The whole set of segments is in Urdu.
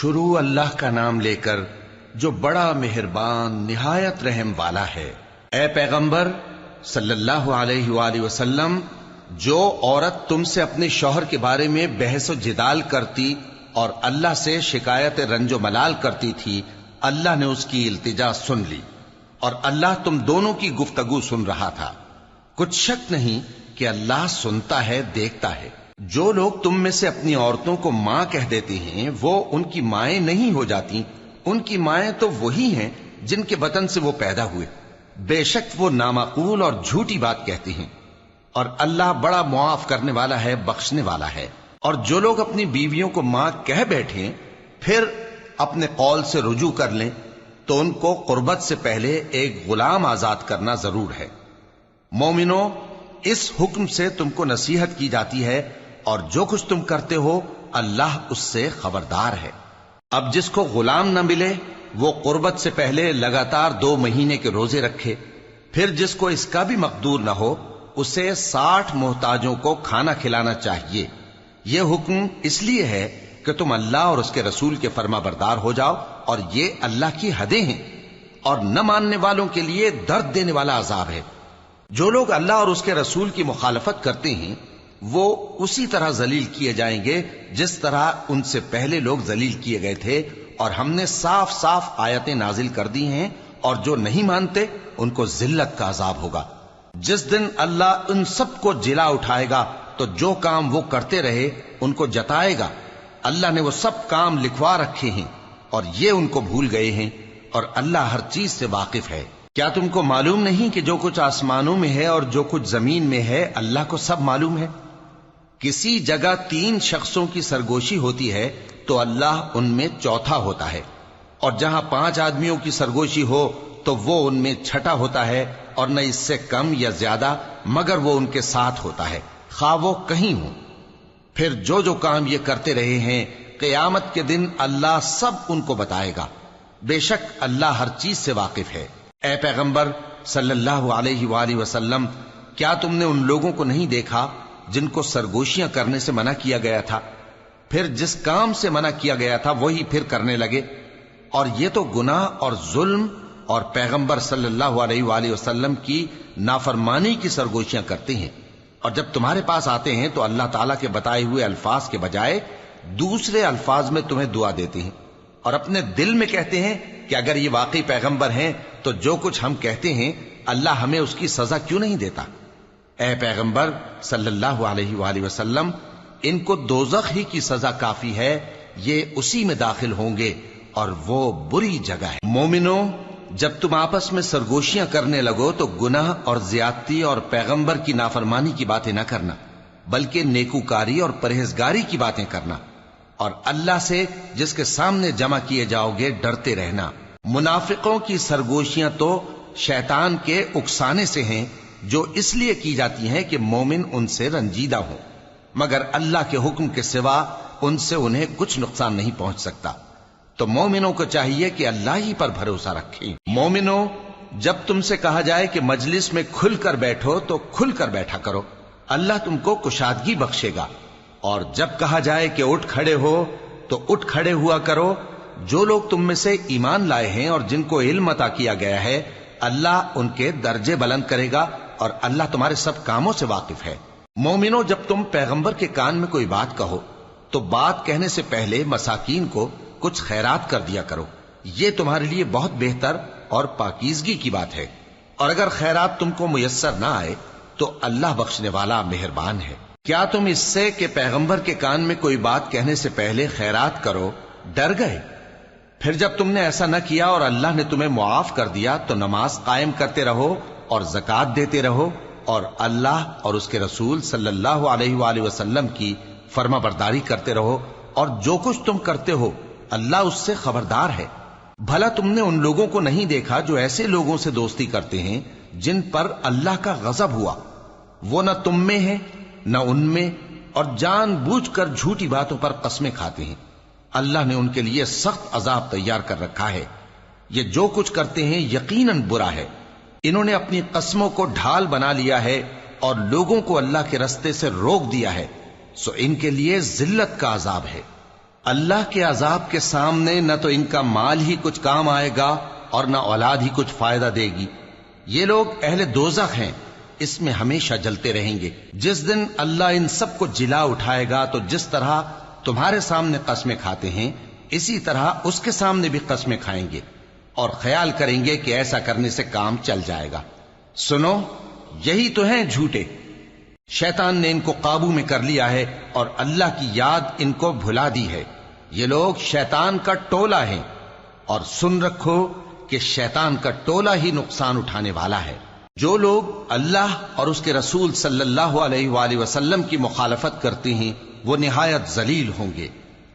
شروع اللہ کا نام لے کر جو بڑا مہربان نہایت رحم والا ہے۔ اے پیغمبر صلی اللہ علیہ وآلہ وسلم، جو عورت تم سے اپنے شوہر کے بارے میں بحث و جدال کرتی اور اللہ سے شکایت رنج و ملال کرتی تھی، اللہ نے اس کی التجا سن لی اور اللہ تم دونوں کی گفتگو سن رہا تھا۔ کچھ شک نہیں کہ اللہ سنتا ہے، دیکھتا ہے۔ جو لوگ تم میں سے اپنی عورتوں کو ماں کہہ دیتے ہیں وہ ان کی مائیں نہیں ہو جاتی، ان کی مائیں تو وہی ہیں جن کے بطن سے وہ پیدا ہوئے۔ بے شک وہ نامعقول اور جھوٹی بات کہتے ہیں، اور اللہ بڑا معاف کرنے والا ہے، بخشنے والا ہے۔ اور جو لوگ اپنی بیویوں کو ماں کہہ بیٹھیں پھر اپنے قول سے رجوع کر لیں تو ان کو قربت سے پہلے ایک غلام آزاد کرنا ضرور ہے۔ مومنو، اس حکم سے تم کو نصیحت کی جاتی ہے اور جو کچھ تم کرتے ہو اللہ اس سے خبردار ہے۔ اب جس کو غلام نہ ملے وہ قربت سے پہلے لگاتار 2 مہینے کے روزے رکھے، پھر جس کو اس کا بھی مقدور نہ ہو اسے 60 محتاجوں کو کھانا کھلانا چاہیے۔ یہ حکم اس لیے ہے کہ تم اللہ اور اس کے رسول کے فرما بردار ہو جاؤ، اور یہ اللہ کی حدیں ہیں، اور نہ ماننے والوں کے لیے درد دینے والا عذاب ہے۔ جو لوگ اللہ اور اس کے رسول کی مخالفت کرتے ہیں وہ اسی طرح ذلیل کیے جائیں گے جس طرح ان سے پہلے لوگ ذلیل کیے گئے تھے، اور ہم نے صاف صاف آیتیں نازل کر دی ہیں، اور جو نہیں مانتے ان کو ذلت کا عذاب ہوگا۔ جس دن اللہ ان سب کو جلا اٹھائے گا تو جو کام وہ کرتے رہے ان کو جتائے گا۔ اللہ نے وہ سب کام لکھوا رکھے ہیں اور یہ ان کو بھول گئے ہیں، اور اللہ ہر چیز سے واقف ہے۔ کیا تم کو معلوم نہیں کہ جو کچھ آسمانوں میں ہے اور جو کچھ زمین میں ہے اللہ کو سب معلوم ہے؟ کسی جگہ 3 شخصوں کی سرگوشی ہوتی ہے تو اللہ ان میں چوتھا ہوتا ہے، اور جہاں 5 آدمیوں کی سرگوشی ہو تو وہ ان میں چھٹا ہوتا ہے، اور نہ اس سے کم یا زیادہ مگر وہ ان کے ساتھ ہوتا ہے، خواہ وہ کہیں ہوں۔ پھر جو جو کام یہ کرتے رہے ہیں قیامت کے دن اللہ سب ان کو بتائے گا۔ بے شک اللہ ہر چیز سے واقف ہے۔ اے پیغمبر صلی اللہ علیہ وآلہ وسلم، کیا تم نے ان لوگوں کو نہیں دیکھا جن کو سرگوشیاں کرنے سے منع کیا گیا تھا، پھر جس کام سے منع کیا گیا تھا وہی پھر کرنے لگے؟ اور یہ تو گناہ اور ظلم اور پیغمبر صلی اللہ علیہ وآلہ وسلم کی نافرمانی کی سرگوشیاں کرتے ہیں، اور جب تمہارے پاس آتے ہیں تو اللہ تعالیٰ کے بتائے ہوئے الفاظ کے بجائے دوسرے الفاظ میں تمہیں دعا دیتے ہیں، اور اپنے دل میں کہتے ہیں کہ اگر یہ واقعی پیغمبر ہیں تو جو کچھ ہم کہتے ہیں اللہ ہمیں اس کی سزا کیوں نہیں دیتا؟ اے پیغمبر صلی اللہ علیہ وآلہ وسلم، ان کو دوزخ ہی کی سزا کافی ہے، یہ اسی میں داخل ہوں گے اور وہ بری جگہ ہے۔ مومنو، جب تم آپس میں سرگوشیاں کرنے لگو تو گناہ اور زیادتی اور پیغمبر کی نافرمانی کی باتیں نہ کرنا، بلکہ نیکوکاری اور پرہیزگاری کی باتیں کرنا، اور اللہ سے جس کے سامنے جمع کیے جاؤ گے ڈرتے رہنا۔ منافقوں کی سرگوشیاں تو شیطان کے اکسانے سے ہیں جو اس لیے کی جاتی ہیں کہ مومن ان سے رنجیدہ ہوں، مگر اللہ کے حکم کے سوا ان سے انہیں کچھ نقصان نہیں پہنچ سکتا۔ تو مومنوں کو چاہیے کہ اللہ ہی پر بھروسہ رکھیں۔ مومنوں، جب تم سے کہا جائے کہ مجلس میں کھل کر بیٹھو تو کھل کر بیٹھا کرو، اللہ تم کو کشادگی بخشے گا، اور جب کہا جائے کہ اٹھ کھڑے ہو تو اٹھ کھڑے ہوا کرو۔ جو لوگ تم میں سے ایمان لائے ہیں اور جن کو علم عطا کیا گیا ہے اللہ ان کے درجے بلند کرے گا، اور اللہ تمہارے سب کاموں سے واقف ہے۔ مومنو، جب تم پیغمبر کے کان میں کوئی بات کہو تو بات کہنے سے پہلے مساکین کو کچھ خیرات کر دیا کرو، یہ تمہارے لیے بہت بہتر اور پاکیزگی کی بات ہے، اور اگر خیرات تم کو میسر نہ آئے تو اللہ بخشنے والا مہربان ہے۔ کیا تم اس سے کہ پیغمبر کے کان میں کوئی بات کہنے سے پہلے خیرات کرو ڈر گئے؟ پھر جب تم نے ایسا نہ کیا اور اللہ نے تمہیں معاف کر دیا تو نماز قائم کرتے رہو اور زکوٰۃ دیتے رہو، اور اللہ اور اس کے رسول صلی اللہ علیہ وآلہ وسلم کی فرما برداری کرتے رہو، اور جو کچھ تم کرتے ہو اللہ اس سے خبردار ہے۔ بھلا تم نے ان لوگوں کو نہیں دیکھا جو ایسے لوگوں سے دوستی کرتے ہیں جن پر اللہ کا غضب ہوا؟ وہ نہ تم میں ہے نہ ان میں، اور جان بوجھ کر جھوٹی باتوں پر قسمیں کھاتے ہیں۔ اللہ نے ان کے لیے سخت عذاب تیار کر رکھا ہے۔ یہ جو کچھ کرتے ہیں یقیناً برا ہے۔ انہوں نے اپنی قسموں کو ڈھال بنا لیا ہے اور لوگوں کو اللہ کے رستے سے روک دیا ہے، سو ان کے لیے ذلت کا عذاب ہے۔ اللہ کے عذاب کے سامنے نہ تو ان کا مال ہی کچھ کام آئے گا اور نہ اولاد ہی کچھ فائدہ دے گی۔ یہ لوگ اہل دوزخ ہیں، اس میں ہمیشہ جلتے رہیں گے۔ جس دن اللہ ان سب کو جلا اٹھائے گا تو جس طرح تمہارے سامنے قسمیں کھاتے ہیں اسی طرح اس کے سامنے بھی قسمیں کھائیں گے اور خیال کریں گے کہ ایسا کرنے سے کام چل جائے گا۔ سنو، یہی تو ہیں جھوٹے۔ شیطان نے ان کو قابو میں کر لیا ہے اور اللہ کی یاد ان کو بھلا دی ہے۔ یہ لوگ شیطان کا ٹولہ ہیں، اور سن رکھو کہ شیطان کا ٹولہ ہی نقصان اٹھانے والا ہے۔ جو لوگ اللہ اور اس کے رسول صلی اللہ علیہ وآلہ وسلم کی مخالفت کرتے ہیں وہ نہایت ذلیل ہوں گے۔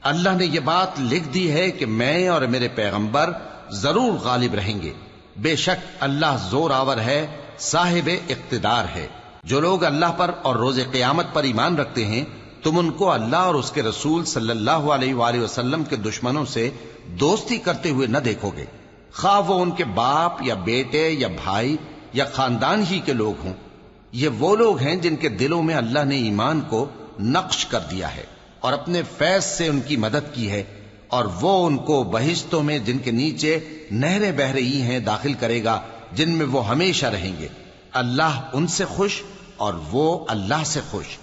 اللہ نے یہ بات لکھ دی ہے کہ میں اور میرے پیغمبر ضرور غالب رہیں گے۔ بے شک اللہ زور آور ہے، صاحب اقتدار ہے۔ جو لوگ اللہ پر اور روز قیامت پر ایمان رکھتے ہیں تم ان کو اللہ اور اس کے رسول صلی اللہ علیہ وآلہ وسلم کے دشمنوں سے دوستی کرتے ہوئے نہ دیکھو گے، خواہ وہ ان کے باپ یا بیٹے یا بھائی یا خاندان ہی کے لوگ ہوں۔ یہ وہ لوگ ہیں جن کے دلوں میں اللہ نے ایمان کو نقش کر دیا ہے اور اپنے فیض سے ان کی مدد کی ہے، اور وہ ان کو بہشتوں میں جن کے نیچے نہریں بہہ رہی ہیں داخل کرے گا، جن میں وہ ہمیشہ رہیں گے۔ اللہ ان سے خوش اور وہ اللہ سے خوش۔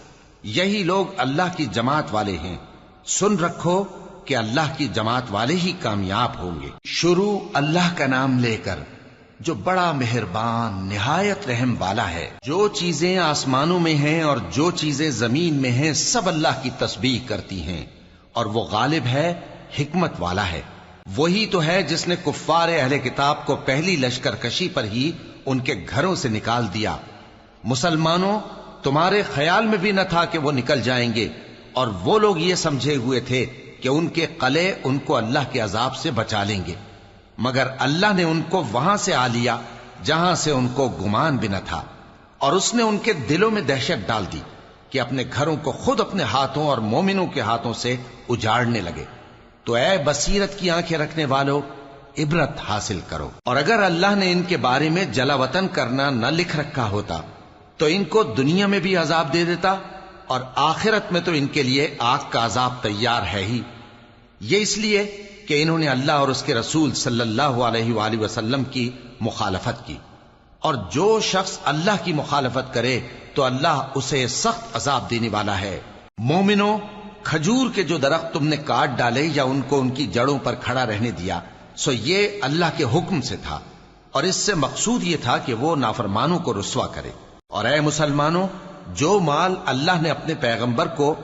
یہی لوگ اللہ کی جماعت والے ہیں۔ سن رکھو کہ اللہ کی جماعت والے ہی کامیاب ہوں گے۔ شروع اللہ کا نام لے کر جو بڑا مہربان نہایت رحم والا ہے۔ جو چیزیں آسمانوں میں ہیں اور جو چیزیں زمین میں ہیں سب اللہ کی تسبیح کرتی ہیں، اور وہ غالب ہے، حکمت والا ہے۔ وہی تو ہے جس نے کفار اہل کتاب کو پہلی لشکر کشی پر ہی ان کے گھروں سے نکال دیا۔ مسلمانوں، تمہارے خیال میں بھی نہ تھا کہ وہ نکل جائیں گے، اور وہ لوگ یہ سمجھے ہوئے تھے کہ ان کے قلعے ان کو اللہ کے عذاب سے بچا لیں گے، مگر اللہ نے ان کو وہاں سے آ لیا جہاں سے ان کو گمان بھی نہ تھا، اور اس نے ان کے دلوں میں دہشت ڈال دی کہ اپنے گھروں کو خود اپنے ہاتھوں اور مومنوں کے ہاتھوں سے اجاڑنے لگے۔ تو اے بصیرت کی آنکھیں رکھنے والو، عبرت حاصل کرو۔ اور اگر اللہ نے ان کے بارے میں جلا وطن کرنا نہ لکھ رکھا ہوتا تو ان کو دنیا میں بھی عذاب دے دیتا، اور آخرت میں تو ان کے لیے آگ کا عذاب تیار ہے ہی۔ یہ اس لیے کہ انہوں نے اللہ اور اس کے رسول صلی اللہ علیہ وآلہ وسلم کی مخالفت کی، اور جو شخص اللہ کی مخالفت کرے تو اللہ اسے سخت عذاب دینے والا ہے۔ مومنوں، کھجور کے جو درخت تم نے کاٹ ڈالے یا ان کو ان کی جڑوں پر کھڑا رہنے دیا، سو یہ اللہ کے حکم سے تھا، اور اس سے مقصود یہ تھا کہ وہ نافرمانوں کو رسوا کرے۔ اور اے مسلمانوں، جو مال اللہ نے اپنے پیغمبر کو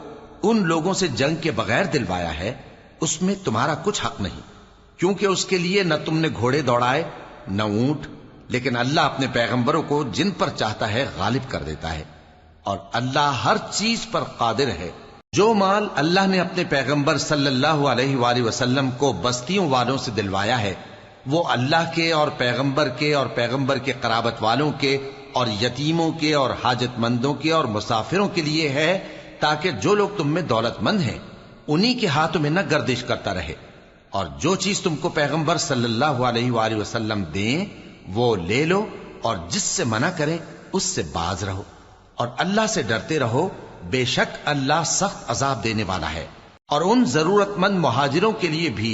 ان لوگوں سے جنگ کے بغیر دلوایا ہے اس میں تمہارا کچھ حق نہیں، کیونکہ اس کے لیے نہ تم نے گھوڑے دوڑائے نہ اونٹ، لیکن اللہ اپنے پیغمبروں کو جن پر چاہتا ہے غالب کر دیتا ہے، اور اللہ ہر چیز پر قادر ہے۔ جو مال اللہ نے اپنے پیغمبر صلی اللہ علیہ وآلہ وسلم کو بستیوں والوں سے دلوایا ہے وہ اللہ کے اور پیغمبر کے قرابت والوں کے اور یتیموں کے اور حاجت مندوں کے اور مسافروں کے لیے ہے، تاکہ جو لوگ تم میں دولت مند ہیں انہی کے ہاتھوں میں نہ گردش کرتا رہے، اور جو چیز تم کو پیغمبر صلی اللہ علیہ وآلہ وسلم دیں وہ لے لو، اور جس سے منع کریں اس سے باز رہو، اور اللہ سے ڈرتے رہو، بے شک اللہ سخت عذاب دینے والا ہے۔ اور ان ضرورت مند مہاجروں کے لیے بھی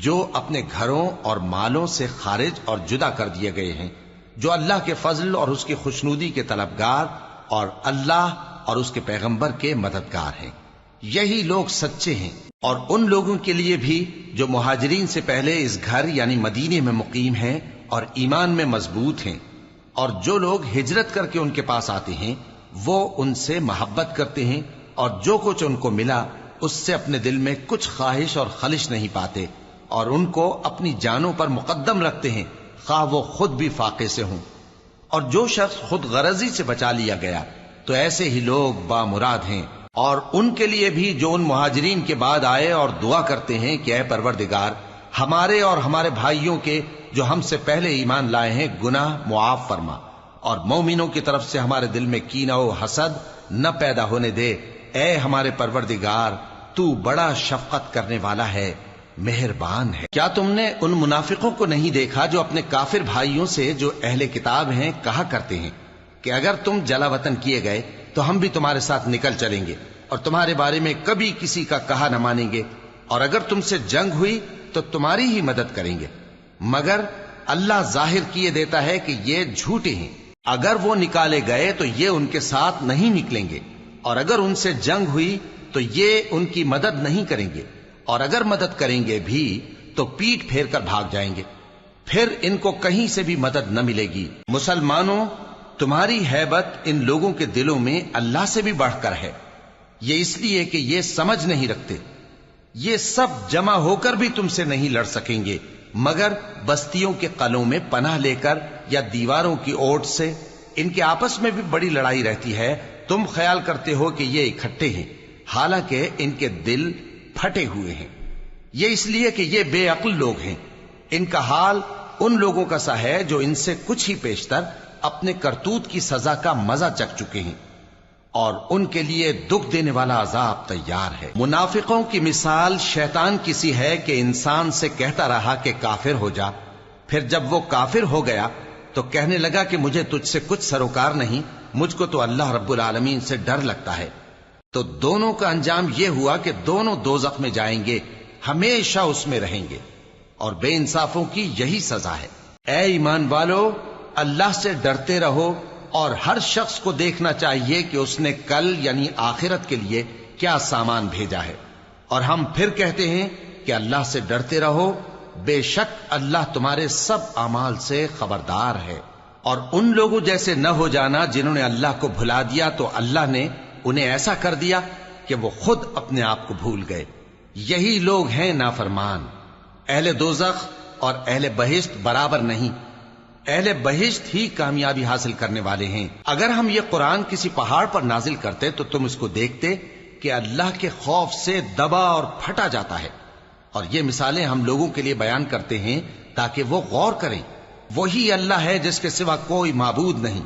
جو اپنے گھروں اور مالوں سے خارج اور جدا کر دیے گئے ہیں، جو اللہ کے فضل اور اس کی خوشنودی کے طلبگار اور اللہ اور اس کے پیغمبر کے مددگار ہیں، یہی لوگ سچے ہیں۔ اور ان لوگوں کے لیے بھی جو مہاجرین سے پہلے اس گھر یعنی مدینے میں مقیم ہیں اور ایمان میں مضبوط ہیں، اور جو لوگ ہجرت کر کے ان کے پاس آتے ہیں وہ ان سے محبت کرتے ہیں، اور جو کچھ ان کو ملا اس سے اپنے دل میں کچھ خواہش اور خلش نہیں پاتے، اور ان کو اپنی جانوں پر مقدم رکھتے ہیں خواہ وہ خود بھی فاقے سے ہوں۔ اور جو شخص خود غرضی سے بچا لیا گیا تو ایسے ہی لوگ بامراد ہیں۔ اور ان کے لیے بھی جو ان مہاجرین کے بعد آئے اور دعا کرتے ہیں کہ اے پروردگار ہمارے اور ہمارے بھائیوں کے جو ہم سے پہلے ایمان لائے ہیں گناہ معاف فرما، اور مومنوں کی طرف سے ہمارے دل میں کینہ و حسد نہ پیدا ہونے دے، اے ہمارے پروردگار تو بڑا شفقت کرنے والا ہے، مہربان ہے۔ کیا تم نے ان منافقوں کو نہیں دیکھا جو اپنے کافر بھائیوں سے جو اہل کتاب ہیں کہا کرتے ہیں کہ اگر تم جلا وطن کیے گئے تو ہم بھی تمہارے ساتھ نکل چلیں گے اور تمہارے بارے میں کبھی کسی کا کہا نہ مانیں گے، اور اگر تم سے جنگ ہوئی تو تمہاری ہی مدد کریں گے، مگر اللہ ظاہر کیے دیتا ہے کہ یہ جھوٹے ہیں۔ اگر وہ نکالے گئے تو یہ ان کے ساتھ نہیں نکلیں گے، اور اگر ان سے جنگ ہوئی تو یہ ان کی مدد نہیں کریں گے، اور اگر مدد کریں گے بھی تو پیٹ پھیر کر بھاگ جائیں گے، پھر ان کو کہیں سے بھی مدد نہ ملے گی۔ مسلمانوں، تمہاری ہیبت ان لوگوں کے دلوں میں اللہ سے بھی بڑھ کر ہے، یہ اس لیے کہ یہ سمجھ نہیں رکھتے۔ یہ سب جمع ہو کر بھی تم سے نہیں لڑ سکیں گے، مگر بستیوں کے قلعوں میں پناہ لے کر یا دیواروں کی اوٹ سے۔ ان کے آپس میں بھی بڑی لڑائی رہتی ہے، تم خیال کرتے ہو کہ یہ اکٹھے ہیں، حالانکہ ان کے دل پھٹے ہوئے ہیں۔ یہ اس لیے کہ یہ بے عقل لوگ ہیں۔ ان کا حال ان لوگوں کا سا ہے جو ان سے کچھ ہی پیشتر اپنے کرتوت کی سزا کا مزہ چکھ چکے ہیں، اور ان کے لیے دکھ دینے والا عذاب تیار ہے۔ منافقوں کی مثال شیطان کی سی ہے کہ انسان سے کہتا رہا کہ کافر ہو جا، پھر جب وہ کافر ہو گیا تو کہنے لگا کہ مجھے تجھ سے کچھ سروکار نہیں، مجھ کو تو اللہ رب العالمین سے ڈر لگتا ہے۔ تو دونوں کا انجام یہ ہوا کہ دونوں دوزخ میں جائیں گے، ہمیشہ اس میں رہیں گے، اور بے انصافوں کی یہی سزا ہے۔ اے ایمان والو، اللہ سے ڈرتے رہو، اور ہر شخص کو دیکھنا چاہیے کہ اس نے کل یعنی آخرت کے لیے کیا سامان بھیجا ہے۔ اور ہم پھر کہتے ہیں کہ اللہ سے ڈرتے رہو، بے شک اللہ تمہارے سب اعمال سے خبردار ہے۔ اور ان لوگوں جیسے نہ ہو جانا جنہوں نے اللہ کو بھلا دیا تو اللہ نے انہیں ایسا کر دیا کہ وہ خود اپنے آپ کو بھول گئے۔ یہی لوگ ہیں نافرمان۔ اہل دوزخ اور اہل بہشت برابر نہیں، اہل بہشت ہی کامیابی حاصل کرنے والے ہیں۔ اگر ہم یہ قرآن کسی پہاڑ پر نازل کرتے تو تم اس کو دیکھتے کہ اللہ کے خوف سے دبا اور پھٹا جاتا ہے۔ اور یہ مثالیں ہم لوگوں کے لیے بیان کرتے ہیں تاکہ وہ غور کریں۔ وہی اللہ ہے جس کے سوا کوئی معبود نہیں،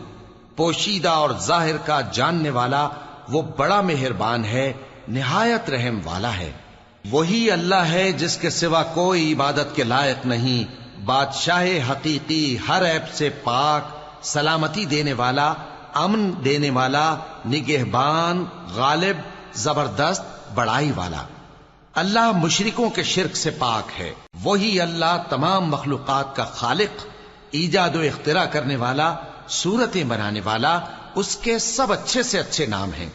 پوشیدہ اور ظاہر کا جاننے والا، وہ بڑا مہربان ہے، نہایت رحم والا ہے۔ وہی اللہ ہے جس کے سوا کوئی عبادت کے لائق نہیں، بادشاہ حقیقی، ہر عیب سے پاک، سلامتی دینے والا، امن دینے والا، نگہبان، غالب، زبردست، بڑائی والا۔ اللہ مشرکوں کے شرک سے پاک ہے۔ وہی اللہ تمام مخلوقات کا خالق، ایجاد و اختراع کرنے والا، صورتیں بنانے والا، اس کے سب اچھے سے اچھے نام ہیں۔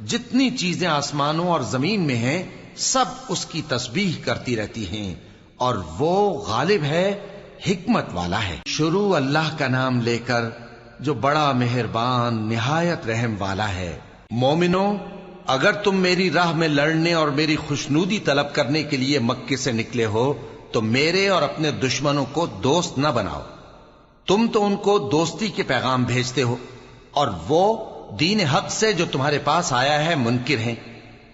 جتنی چیزیں آسمانوں اور زمین میں ہیں سب اس کی تسبیح کرتی رہتی ہیں، اور وہ غالب ہے، حکمت والا ہے۔ شروع اللہ کا نام لے کر جو بڑا مہربان نہایت رحم والا ہے۔ مومنو، اگر تم میری راہ میں لڑنے اور میری خوشنودی طلب کرنے کے لیے مکے سے نکلے ہو تو میرے اور اپنے دشمنوں کو دوست نہ بناؤ۔ تم تو ان کو دوستی کے پیغام بھیجتے ہو، اور وہ دین حق سے جو تمہارے پاس آیا ہے منکر ہیں،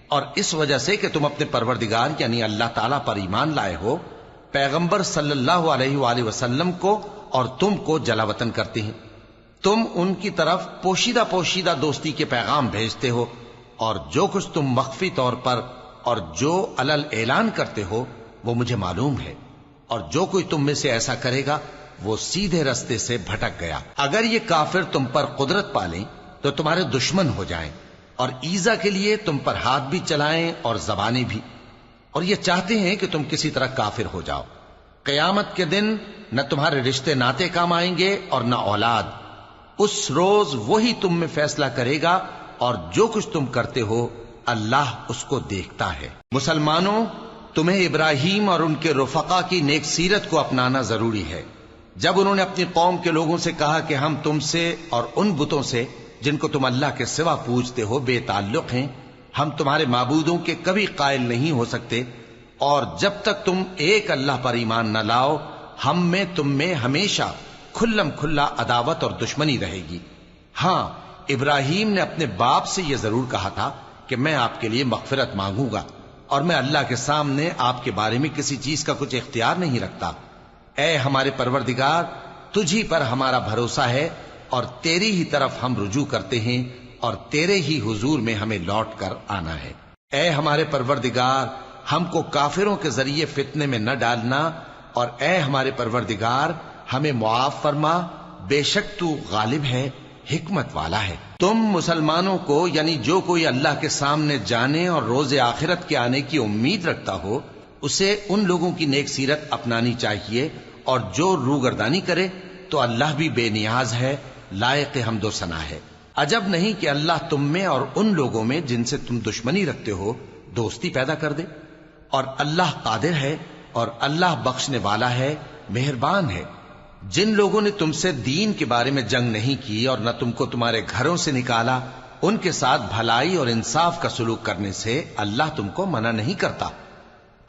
اور اس وجہ سے کہ تم اپنے پروردگار یعنی اللہ تعالیٰ پر ایمان لائے ہو، پیغمبر صلی اللہ علیہ وآلہ وسلم کو اور تم کو جلا وطن کرتے ہیں۔ تم ان کی طرف پوشیدہ پوشیدہ دوستی کے پیغام بھیجتے ہو، اور جو کچھ تم مخفی طور پر اور جو علل اعلان کرتے ہو وہ مجھے معلوم ہے، اور جو کوئی تم میں سے ایسا کرے گا وہ سیدھے رستے سے بھٹک گیا۔ اگر یہ کافر تم پر قدرت پالیں تو تمہارے دشمن ہو جائیں، اور ایذا کے لیے تم پر ہاتھ بھی چلائیں اور زبانیں بھی، اور یہ چاہتے ہیں کہ تم کسی طرح کافر ہو جاؤ۔ قیامت کے دن نہ تمہارے رشتے ناتے کام آئیں گے اور نہ اولاد۔ اس روز وہی تم میں فیصلہ کرے گا، اور جو کچھ تم کرتے ہو اللہ اس کو دیکھتا ہے۔ مسلمانوں، تمہیں ابراہیم اور ان کے رفقا کی نیک سیرت کو اپنانا ضروری ہے۔ جب انہوں نے اپنی قوم کے لوگوں سے کہا کہ ہم تم سے اور ان بتوں سے جن کو تم اللہ کے سوا پوجتے ہو بے تعلق ہیں، ہم تمہارے معبودوں کے کبھی قائل نہیں ہو سکتے، اور جب تک تم ایک اللہ پر ایمان نہ لاؤ ہم میں تم میں ہمیشہ کھلم کھلا عداوت اور دشمنی رہے گی۔ ہاں، ابراہیم نے اپنے باپ سے یہ ضرور کہا تھا کہ میں آپ کے لیے مغفرت مانگوں گا، اور میں اللہ کے سامنے آپ کے بارے میں کسی چیز کا کچھ اختیار نہیں رکھتا۔ اے ہمارے پروردگار، تجھی پر ہمارا بھروسہ ہے، اور تیری ہی طرف ہم رجوع کرتے ہیں، اور تیرے ہی حضور میں ہمیں لوٹ کر آنا ہے۔ اے ہمارے پروردگار، ہم کو کافروں کے ذریعے فتنے میں نہ ڈالنا، اور اے ہمارے پروردگار ہمیں معاف فرما، بے شک تو غالب ہے، حکمت والا ہے۔ تم مسلمانوں کو یعنی جو کوئی اللہ کے سامنے جانے اور روز آخرت کے آنے کی امید رکھتا ہو اسے ان لوگوں کی نیک سیرت اپنانی چاہیے، اور جو روگردانی کرے تو اللہ بھی بے نیاز ہے، لائق حمد و ثنا ہے۔ عجب نہیں کہ اللہ تم میں اور ان لوگوں میں جن سے تم دشمنی رکھتے ہو دوستی پیدا کر دے، اور اللہ قادر ہے اور اللہ بخشنے والا ہے، مہربان ہے۔ جن لوگوں نے تم سے دین کے بارے میں جنگ نہیں کی اور نہ تم کو تمہارے گھروں سے نکالا، ان کے ساتھ بھلائی اور انصاف کا سلوک کرنے سے اللہ تم کو منع نہیں کرتا۔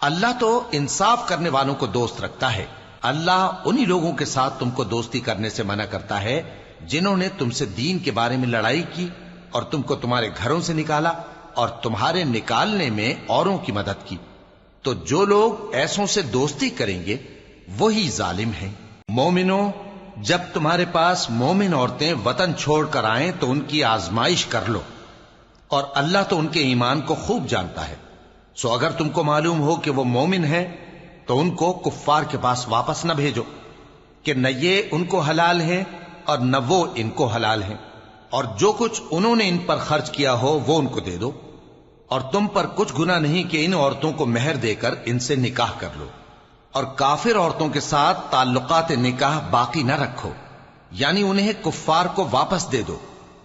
اللہ تو انصاف کرنے والوں کو دوست رکھتا ہے۔ اللہ انہی لوگوں کے ساتھ تم کو دوستی کرنے سے منع کرتا ہے جنہوں نے تم سے دین کے بارے میں لڑائی کی اور تم کو تمہارے گھروں سے نکالا اور تمہارے نکالنے میں اوروں کی مدد کی۔ تو جو لوگ ایسوں سے دوستی کریں گے وہی ظالم ہیں۔ مومنوں، جب تمہارے پاس مومن عورتیں وطن چھوڑ کر آئیں تو ان کی آزمائش کر لو، اور اللہ تو ان کے ایمان کو خوب جانتا ہے۔ سو اگر تم کو معلوم ہو کہ وہ مومن ہیں تو ان کو کفار کے پاس واپس نہ بھیجو کہ نہ یہ ان کو حلال ہیں اور نہ وہ ان کو حلال ہیں، اور جو کچھ انہوں نے ان پر خرچ کیا ہو وہ ان کو دے دو، اور تم پر کچھ گناہ نہیں کہ ان عورتوں کو مہر دے کر ان سے نکاح کر لو، اور کافر عورتوں کے ساتھ تعلقات نکاح باقی نہ رکھو، یعنی انہیں کفار کو واپس دے دو،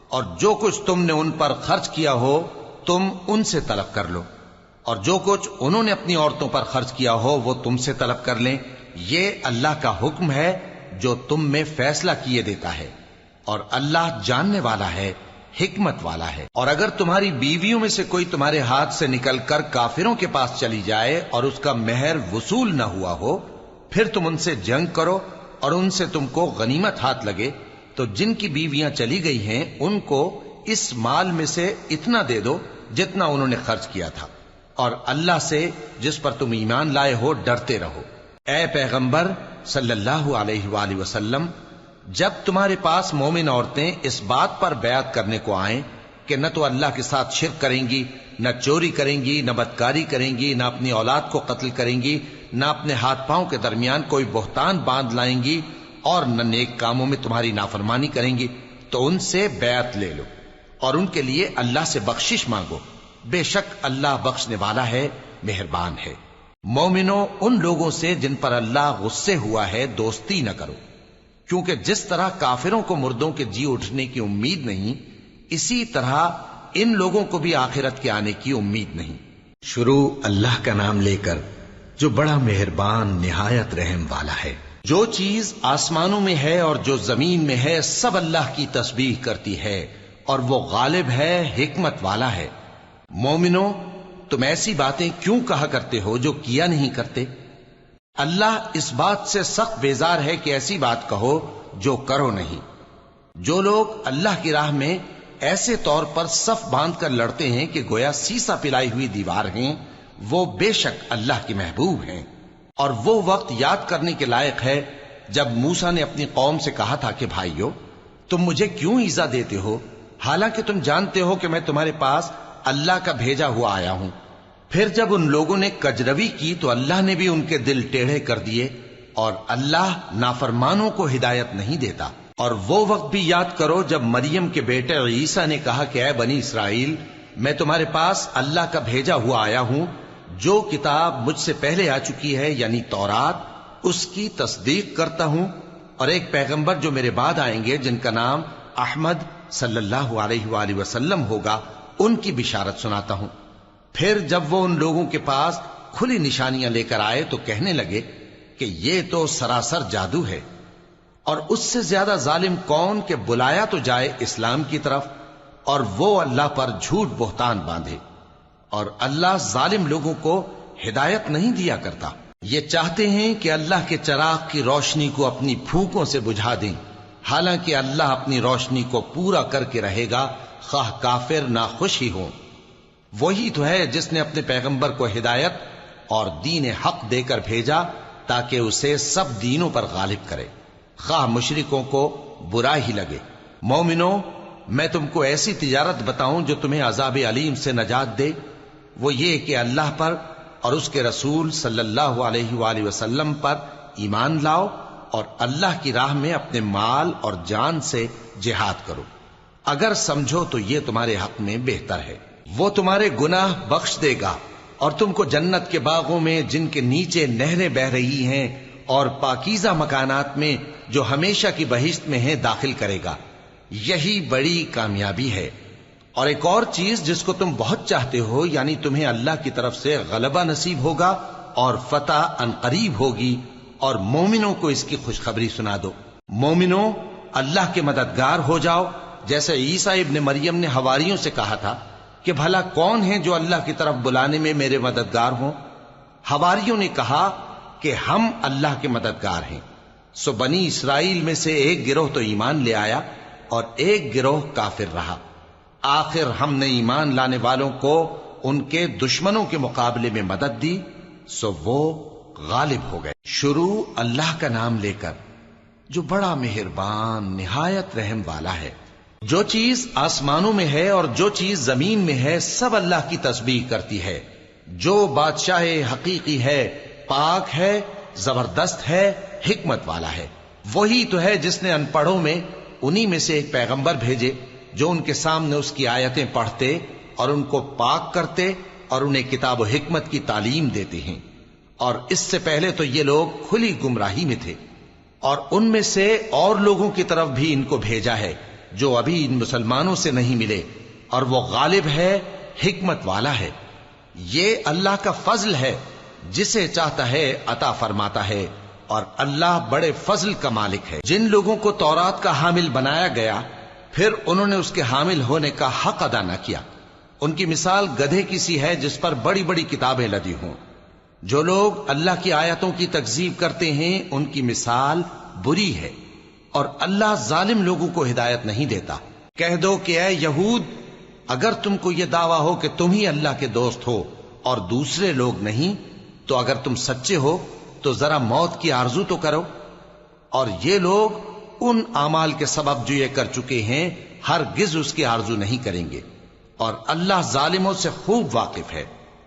اور جو کچھ تم نے ان پر خرچ کیا ہو تم ان سے طلب کر لو، اور جو کچھ انہوں نے اپنی عورتوں پر خرچ کیا ہو وہ تم سے طلب کر لیں۔ یہ اللہ کا حکم ہے جو تم میں فیصلہ کیے دیتا ہے، اور اللہ جاننے والا ہے، حکمت والا ہے۔ اور اگر تمہاری بیویوں میں سے کوئی تمہارے ہاتھ سے نکل کر کافروں کے پاس چلی جائے اور اس کا مہر وصول نہ ہوا ہو، پھر تم ان سے جنگ کرو اور ان سے تم کو غنیمت ہاتھ لگے، تو جن کی بیویاں چلی گئی ہیں ان کو اس مال میں سے اتنا دے دو جتنا انہوں نے خرچ کیا تھا، اور اللہ سے جس پر تم ایمان لائے ہو ڈرتے رہو۔ اے پیغمبر صلی اللہ علیہ وآلہ وسلم، جب تمہارے پاس مومن عورتیں اس بات پر بیعت کرنے کو آئیں کہ نہ تو اللہ کے ساتھ شرک کریں گی، نہ چوری کریں گی، نہ بدکاری کریں گی، نہ اپنی اولاد کو قتل کریں گی، نہ اپنے ہاتھ پاؤں کے درمیان کوئی بہتان باندھ لائیں گی، اور نہ نیک کاموں میں تمہاری نافرمانی کریں گی، تو ان سے بیعت لے لو اور ان کے لیے اللہ سے بخشش مانگو، بے شک اللہ بخشنے والا ہے، مہربان ہے۔ مومنوں، ان لوگوں سے جن پر اللہ غصے ہوا ہے دوستی نہ کرو، کیونکہ جس طرح کافروں کو مردوں کے جی اٹھنے کی امید نہیں، اسی طرح ان لوگوں کو بھی آخرت کے آنے کی امید نہیں۔ شروع اللہ کا نام لے کر جو بڑا مہربان نہایت رحم والا ہے۔ جو چیز آسمانوں میں ہے اور جو زمین میں ہے سب اللہ کی تسبیح کرتی ہے، اور وہ غالب ہے، حکمت والا ہے۔ مومنوں، تم ایسی باتیں کیوں کہا کرتے ہو جو کیا نہیں کرتے؟ اللہ اس بات سے سخت بیزار ہے کہ ایسی بات کہو جو کرو نہیں۔ جو لوگ اللہ کی راہ میں ایسے طور پر صف باندھ کر لڑتے ہیں کہ گویا سیسا پلائی ہوئی دیوار ہیں، وہ بے شک اللہ کے محبوب ہیں۔ اور وہ وقت یاد کرنے کے لائق ہے جب موسیٰ نے اپنی قوم سے کہا تھا کہ بھائیو، تم مجھے کیوں ایذا دیتے ہو، حالانکہ تم جانتے ہو کہ میں تمہارے پاس اللہ کا بھیجا ہوا آیا ہوں۔ پھر جب ان لوگوں نے کجروی کی تو اللہ نے بھی ان کے دل ٹیڑھے کر دیے، اور اللہ نافرمانوں کو ہدایت نہیں دیتا۔ اور وہ وقت بھی یاد کرو جب مریم کے بیٹے عیسیٰ نے کہا کہ اے بنی اسرائیل، میں تمہارے پاس اللہ کا بھیجا ہوا آیا ہوں، جو کتاب مجھ سے پہلے آ چکی ہے یعنی تورات، اس کی تصدیق کرتا ہوں، اور ایک پیغمبر جو میرے بعد آئیں گے جن کا نام احمد صلی اللہ علیہ وآلہ وسلم ہوگا، ان کی بشارت سناتا ہوں۔ پھر جب وہ ان لوگوں کے پاس کھلی نشانیاں لے کر آئے تو کہنے لگے کہ یہ تو سراسر جادو ہے، اور اس سے زیادہ ظالم کون کہ بلایا تو جائے اسلام کی طرف اور وہ اللہ پر جھوٹ بہتان باندھے، اور اللہ ظالم لوگوں کو ہدایت نہیں دیا کرتا۔ یہ چاہتے ہیں کہ اللہ کے چراغ کی روشنی کو اپنی پھونکوں سے بجھا دیں، حالانکہ اللہ اپنی روشنی کو پورا کر کے رہے گا، خواہ کافر ناخوش ہی ہوں۔ وہی تو ہے جس نے اپنے پیغمبر کو ہدایت اور دین حق دے کر بھیجا تاکہ اسے سب دینوں پر غالب کرے، خواہ مشرکوں کو برا ہی لگے۔ مومنوں، میں تم کو ایسی تجارت بتاؤں جو تمہیں عذاب علیم سے نجات دے؟ وہ یہ کہ اللہ پر اور اس کے رسول صلی اللہ علیہ وآلہ وسلم پر ایمان لاؤ، اور اللہ کی راہ میں اپنے مال اور جان سے جہاد کرو، اگر سمجھو تو یہ تمہارے حق میں بہتر ہے۔ وہ تمہارے گناہ بخش دے گا اور تم کو جنت کے باغوں میں جن کے نیچے نہریں بہ رہی ہیں اور پاکیزہ مکانات میں جو ہمیشہ کی بہشت میں ہیں داخل کرے گا۔ یہی بڑی کامیابی ہے۔ اور ایک اور چیز جس کو تم بہت چاہتے ہو، یعنی تمہیں اللہ کی طرف سے غلبہ نصیب ہوگا اور فتح عنقریب ہوگی، اور مومنوں کو اس کی خوشخبری سنا دو۔ مومنوں، اللہ کے مددگار ہو جاؤ، جیسے عیسیٰ ابن مریم نے حواریوں سے کہا تھا کہ بھلا کون ہیں جو اللہ کی طرف بلانے میں میرے مددگار ہوں؟ حواریوں نے کہا کہ ہم اللہ کے مددگار ہیں۔ سو بنی اسرائیل میں سے ایک گروہ تو ایمان لے آیا اور ایک گروہ کافر رہا۔ آخر ہم نے ایمان لانے والوں کو ان کے دشمنوں کے مقابلے میں مدد دی، سو وہ غالب ہو گئے۔ شروع اللہ کا نام لے کر جو بڑا مہربان نہایت رحم والا ہے۔ جو چیز آسمانوں میں ہے اور جو چیز زمین میں ہے سب اللہ کی تسبیح کرتی ہے۔ جو بادشاہ حقیقی ہے، پاک ہے، زبردست ہے، حکمت والا ہے۔ وہی تو ہے جس نے ان پڑھوں میں انہی میں سے ایک پیغمبر بھیجے جو ان کے سامنے اس کی آیتیں پڑھتے اور ان کو پاک کرتے اور انہیں کتاب و حکمت کی تعلیم دیتے ہیں۔ اور اس سے پہلے تو یہ لوگ کھلی گمراہی میں تھے، اور ان میں سے اور لوگوں کی طرف بھی ان کو بھیجا ہے جو ابھی ان مسلمانوں سے نہیں ملے، اور وہ غالب ہے، حکمت والا ہے۔ یہ اللہ کا فضل ہے، جسے چاہتا ہے عطا فرماتا ہے، اور اللہ بڑے فضل کا مالک ہے۔ جن لوگوں کو تورات کا حامل بنایا گیا پھر انہوں نے اس کے حامل ہونے کا حق ادا نہ کیا، ان کی مثال گدھے کی سی ہے جس پر بڑی بڑی کتابیں لدی ہوں۔ جو لوگ اللہ کی آیتوں کی تکذیب کرتے ہیں ان کی مثال بری ہے، اور اللہ ظالم لوگوں کو ہدایت نہیں دیتا۔ کہہ دو کہ اے یہود، اگر تم کو یہ دعویٰ ہو کہ تم ہی اللہ کے دوست ہو اور دوسرے لوگ نہیں، تو اگر تم سچے ہو تو ذرا موت کی آرزو تو کرو۔ اور یہ لوگ ان اعمال کے سبب جو یہ کر چکے ہیں ہرگز اس کی آرزو نہیں کریں گے، اور اللہ ظالموں سے خوب واقف ہے۔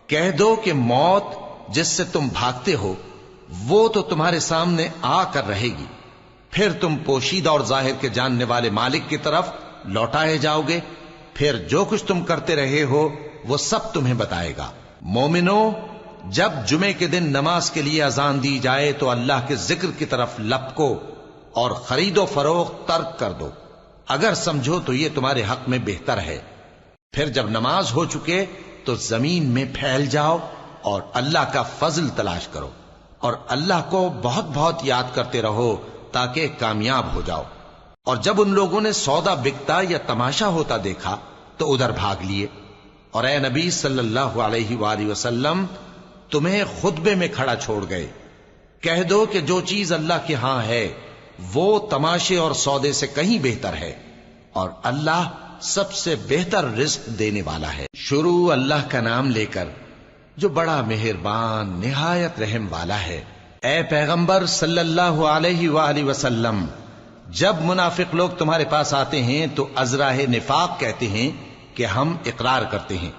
کہہ دو کہ موت جس سے تم بھاگتے ہو وہ تو تمہارے سامنے آ کر رہے گی، پھر تم پوشیدہ اور ظاہر کے جاننے والے مالک کی طرف لوٹائے جاؤ گے، پھر جو کچھ تم کرتے رہے ہو وہ سب تمہیں بتائے گا۔ مومنو، جب جمعے کے دن نماز کے لیے اذان دی جائے تو اللہ کے ذکر کی طرف لپکو اور خرید و فروخت ترک کر دو، اگر سمجھو تو یہ تمہارے حق میں بہتر ہے۔ پھر جب نماز ہو چکے تو زمین میں پھیل جاؤ اور اللہ کا فضل تلاش کرو، اور اللہ کو بہت بہت یاد کرتے رہو تاکہ کامیاب ہو جاؤ۔ اور جب ان لوگوں نے سودا بکتا یا تماشا ہوتا دیکھا تو ادھر بھاگ لیے، اور اے نبی صلی اللہ علیہ وآلہ وسلم تمہیں خطبے میں کھڑا چھوڑ گئے۔ کہہ دو کہ جو چیز اللہ کے ہاں ہے وہ تماشے اور سودے سے کہیں بہتر ہے، اور اللہ سب سے بہتر رزق دینے والا ہے۔ شروع اللہ کا نام لے کر جو بڑا مہربان نہایت رحم والا ہے۔ اے پیغمبر صلی اللہ علیہ وآلہ وسلم، جب منافق لوگ تمہارے پاس آتے ہیں تو ازراہ نفاق کہتے ہیں کہ ہم اقرار کرتے ہیں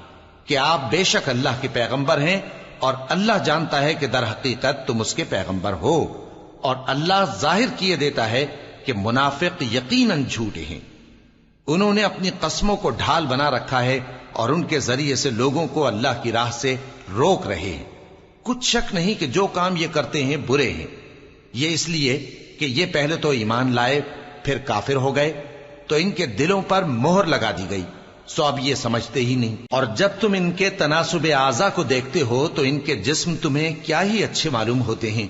کہ آپ بے شک اللہ کے پیغمبر ہیں، اور اللہ جانتا ہے کہ در حقیقت تم اس کے پیغمبر ہو، اور اللہ ظاہر کیے دیتا ہے کہ منافق یقیناً جھوٹے ہیں۔ انہوں نے اپنی قسموں کو ڈھال بنا رکھا ہے اور ان کے ذریعے سے لوگوں کو اللہ کی راہ سے روک رہے ہیں۔ کچھ شک نہیں کہ جو کام یہ کرتے ہیں برے ہیں، یہ اس لیے کہ یہ پہلے تو ایمان لائے پھر کافر ہو گئے، تو ان کے دلوں پر مہر لگا دی گئی، سو اب یہ سمجھتے ہی نہیں۔ اور جب تم ان کے تناسب اعضاء کو دیکھتے ہو تو ان کے جسم تمہیں کیا ہی اچھے معلوم ہوتے ہیں،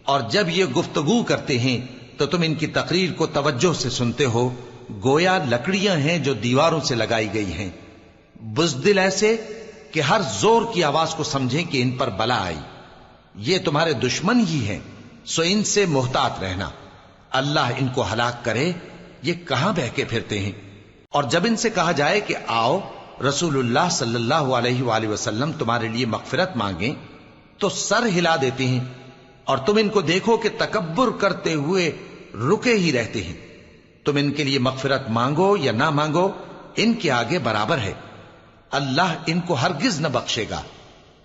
اور جب یہ گفتگو کرتے ہیں تو تم ان کی تقریر کو توجہ سے سنتے ہو، گویا لکڑیاں ہیں جو دیواروں سے لگائی گئی ہیں، بزدل ایسے کہ ہر زور کی آواز کو سمجھیں کہ ان پر بلا آئی۔ یہ تمہارے دشمن ہی ہیں، سو ان سے محتاط رہنا، اللہ ان کو ہلاک کرے، یہ کہاں بہ کے پھرتے ہیں۔ اور جب ان سے کہا جائے کہ آؤ رسول اللہ صلی اللہ علیہ وآلہ وسلم تمہارے لیے مغفرت مانگیں، تو سر ہلا دیتے ہیں، اور تم ان کو دیکھو کہ تکبر کرتے ہوئے رکے ہی رہتے ہیں۔ تم ان کے لیے مغفرت مانگو یا نہ مانگو، ان کے آگے برابر ہے، اللہ ان کو ہرگز نہ بخشے گا،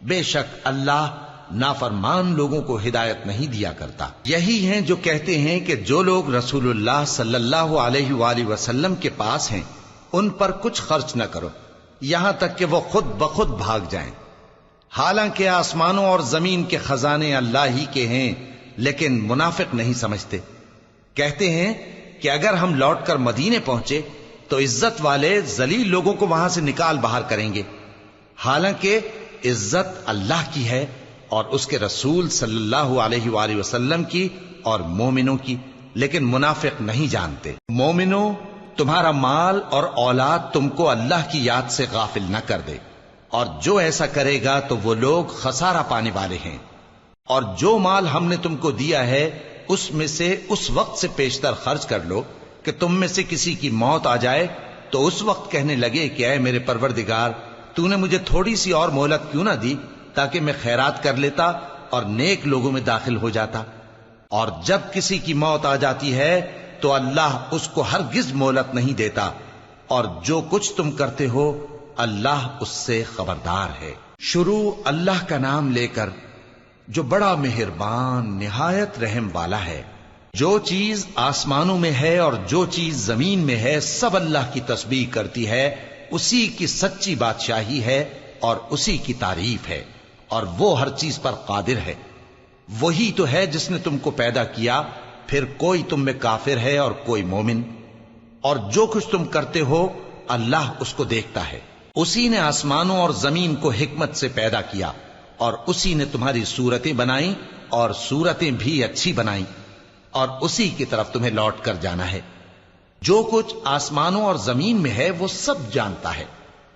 بے شک اللہ نافرمان لوگوں کو ہدایت نہیں دیا کرتا۔ یہی ہیں جو کہتے ہیں کہ جو لوگ رسول اللہ صلی اللہ علیہ وآلہ وسلم کے پاس ہیں ان پر کچھ خرچ نہ کرو، یہاں تک کہ وہ خود بخود بھاگ جائیں۔ حالانکہ آسمانوں اور زمین کے خزانے اللہ ہی کے ہیں، لیکن منافق نہیں سمجھتے۔ کہتے ہیں کہ اگر ہم لوٹ کر مدینے پہنچے تو عزت والے ذلیل لوگوں کو وہاں سے نکال باہر کریں گے، حالانکہ عزت اللہ کی ہے اور اس کے رسول صلی اللہ علیہ وآلہ وسلم کی اور مومنوں کی، لیکن منافق نہیں جانتے۔ مومنوں، تمہارا مال اور اولاد تم کو اللہ کی یاد سے غافل نہ کر دے، اور جو ایسا کرے گا تو وہ لوگ خسارہ پانے والے ہیں۔ اور جو مال ہم نے تم کو دیا ہے اس میں سے اس وقت سے پیشتر خرچ کر لو کہ تم میں سے کسی کی موت آ جائے تو اس وقت کہنے لگے کہ اے میرے پروردگار، تو نے مجھے تھوڑی سی اور مہلت کیوں نہ دی تاکہ میں خیرات کر لیتا اور نیک لوگوں میں داخل ہو جاتا۔ اور جب کسی کی موت آ جاتی ہے تو اللہ اس کو ہرگز مہلت نہیں دیتا، اور جو کچھ تم کرتے ہو اللہ اس سے خبردار ہے۔ شروع اللہ کا نام لے کر جو بڑا مہربان نہایت رحم والا ہے۔ جو چیز آسمانوں میں ہے اور جو چیز زمین میں ہے سب اللہ کی تسبیح کرتی ہے، اسی کی سچی بادشاہی ہے اور اسی کی تعریف ہے، اور وہ ہر چیز پر قادر ہے۔ وہی تو ہے جس نے تم کو پیدا کیا، پھر کوئی تم میں کافر ہے اور کوئی مومن، اور جو کچھ تم کرتے ہو اللہ اس کو دیکھتا ہے۔ اسی نے آسمانوں اور زمین کو حکمت سے پیدا کیا، اور اسی نے تمہاری صورتیں بنائیں اور صورتیں بھی اچھی بنائیں، اور اسی کی طرف تمہیں لوٹ کر جانا ہے۔ جو کچھ آسمانوں اور زمین میں ہے وہ سب جانتا ہے،